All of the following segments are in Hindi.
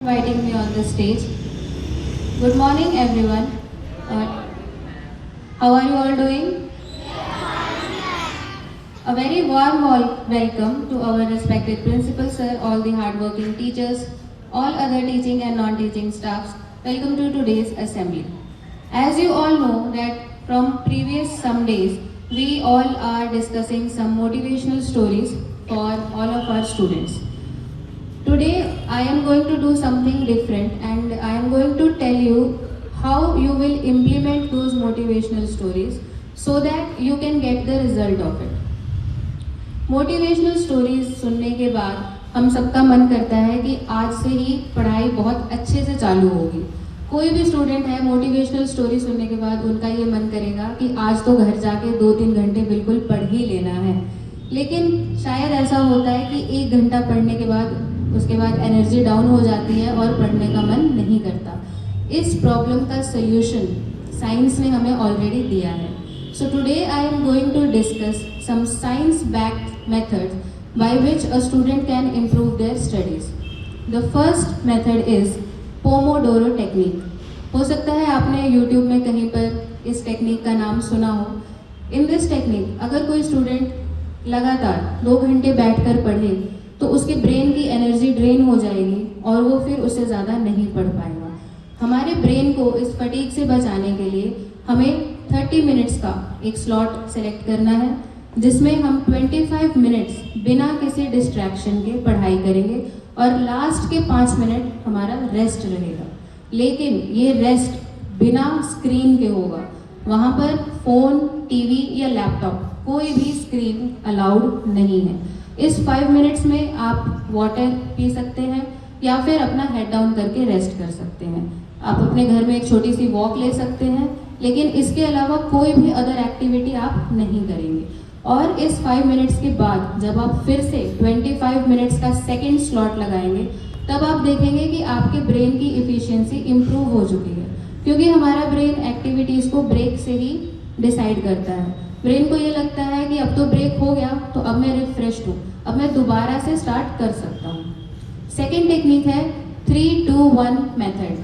inviting me on the stage. Good morning, everyone. How are you all doing? A very warm welcome to our respected principal sir, all the hardworking teachers, all other teaching and non-teaching staffs. Welcome to today's assembly. As you all know that from previous some days, we all are discussing some motivational stories for all of our students. Today I am going to do something different and I am going to tell you how you will implement those motivational stories so that you can get the result of it. Motivational stories सुनने के बाद हम सबका मन करता है कि आज से ही पढ़ाई बहुत अच्छे से चालू होगी. कोई भी स्टूडेंट है मोटिवेशनल स्टोरी सुनने के बाद उनका ये मन करेगा कि आज तो घर जाके 2-3 घंटे बिल्कुल पढ़ ही लेना है. लेकिन शायद ऐसा होता है कि 1 घंटा पढ़ने के बाद उसके बाद एनर्जी डाउन हो जाती है और पढ़ने का मन नहीं करता. इस प्रॉब्लम का सल्यूशन साइंस ने हमें ऑलरेडी दिया है. So today I am going to discuss some science-backed methods by which a student can improve their studies. The first method is Pomodoro technique. हो सकता है आपने YouTube में कहीं पर इस टेक्निक का नाम सुना हो. In this technique, अगर कोई स्टूडेंट लगातार 2 घंटे बैठकर पढ़े तो उसके ब्रेन की एनर्जी ड्रेन हो जाएगी और वो फिर उससे ज़्यादा नहीं पढ़ पाएगा. हमारे ब्रेन को इस फटीग से बचाने के लिए हमें 30 मिनट्स का एक स्लॉट सेलेक्ट करना है जिसमें हम 25 मिनट्स बिना किसी डिस्ट्रैक्शन के पढ़ाई करेंगे और लास्ट के 5 मिनट हमारा रेस्ट रहेगा. लेकिन ये रेस्ट बिना स्क्रीन के होगा. वहाँ पर फ़ोन, टीवी या लैपटॉप कोई भी स्क्रीन अलाउड नहीं है. इस 5 मिनट्स में आप वाटर पी सकते हैं या फिर अपना हेड डाउन करके रेस्ट कर सकते हैं. आप अपने घर में एक छोटी सी वॉक ले सकते हैं, लेकिन इसके अलावा कोई भी अदर एक्टिविटी आप नहीं करेंगे. और इस 5 मिनट्स के बाद जब आप फिर से 25 मिनट्स का सेकेंड स्लॉट लगाएंगे तब आप देखेंगे कि आपके ब्रेन की इफ़िशियंसी इम्प्रूव हो चुकी है. क्योंकि हमारा ब्रेन एक्टिविटीज़ को ब्रेक से ही डिसाइड करता है. ब्रेन को ये लगता है कि अब तो ब्रेक हो गया तो अब मैं रिफ्रेश हूँ, अब मैं दोबारा से स्टार्ट कर सकता हूँ. सेकेंड टेक्निक है 3-2-1 मेथड.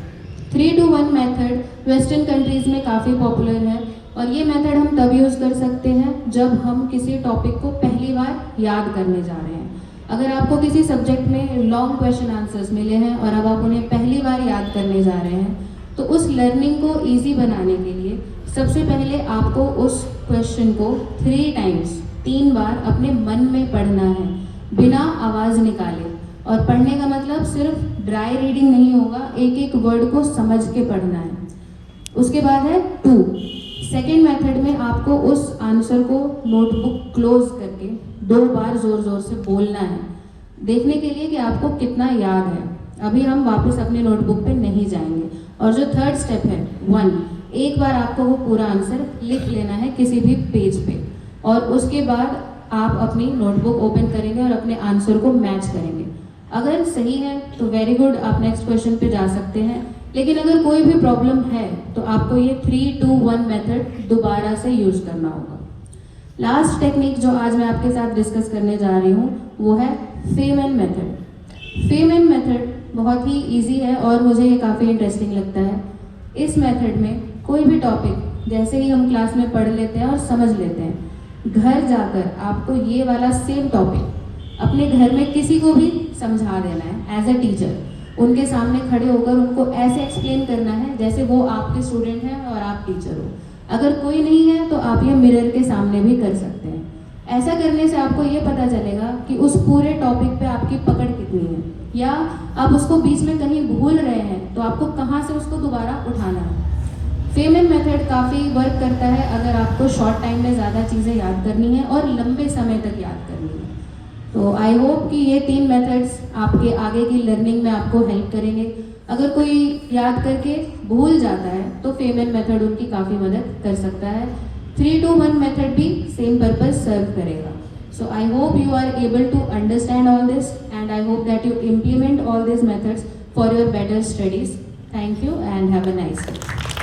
3-2-1 मेथड वेस्टर्न कंट्रीज़ में काफ़ी पॉपुलर है और ये मेथड हम तब यूज़ कर सकते हैं जब हम किसी टॉपिक को पहली बार याद करने जा रहे हैं. अगर आपको किसी सब्जेक्ट में लॉन्ग क्वेश्चन आंसर्स मिले हैं और अब आप उन्हें पहली बार याद करने जा रहे हैं तो उस लर्निंग को ईजी बनाने के लिए सबसे पहले आपको उस क्वेश्चन को 3 बार अपने मन में पढ़ना है बिना आवाज़ निकाले. और पढ़ने का मतलब सिर्फ ड्राई रीडिंग नहीं होगा, एक एक वर्ड को समझ के पढ़ना है. उसके बाद है 2. सेकेंड मेथड में आपको उस आंसर को नोटबुक क्लोज करके 2 बार ज़ोर ज़ोर से बोलना है देखने के लिए कि आपको कितना याद है. अभी हम वापस अपने नोटबुक पे नहीं जाएंगे. और जो थर्ड स्टेप है 1, एक बार आपको वो पूरा आंसर लिख लेना है किसी भी पेज पे और उसके बाद आप अपनी नोटबुक ओपन करेंगे और अपने आंसर को मैच करेंगे. अगर सही है तो वेरी गुड, आप नेक्स्ट क्वेश्चन पे जा सकते हैं. लेकिन अगर कोई भी प्रॉब्लम है तो आपको ये 3-2-1 मेथड दोबारा से यूज करना होगा. लास्ट टेक्निक जो आज मैं आपके साथ डिस्कस करने जा रही हूँ वो है फेमन मेथड. फेमन मेथड बहुत ही इजी है और मुझे ये काफ़ी इंटरेस्टिंग लगता है. इस मेथड में कोई भी टॉपिक जैसे ही हम क्लास में पढ़ लेते हैं और समझ लेते हैं, घर जाकर आपको ये वाला सेम टॉपिक अपने घर में किसी को भी समझा देना है एज अ टीचर. उनके सामने खड़े होकर उनको ऐसे एक्सप्लेन करना है जैसे वो आपके स्टूडेंट हैं और आप टीचर हो. अगर कोई नहीं है तो आप ये मिरर के सामने भी कर सकते हैं. ऐसा करने से आपको ये पता चलेगा कि उस पूरे टॉपिक पे आपकी पकड़ कितनी है, या आप उसको बीच में कहीं भूल रहे हैं तो आपको कहाँ से उसको दोबारा उठाना है. फेमन मेथड काफ़ी वर्क करता है अगर आपको शॉर्ट टाइम में ज़्यादा चीज़ें याद करनी है और लंबे समय तक याद करनी है. तो आई होप कि ये 3 मेथड्स आपके आगे की लर्निंग में आपको हेल्प करेंगे. अगर कोई याद करके भूल जाता है तो फेमन मेथड उनकी काफ़ी मदद कर सकता है. 3-2-1 मेथड भी सेम पर्पस सर्व करेगा. So I hope you are able to understand all this and I hope that you implement all this methods for your better studies. Thank you and have a nice day.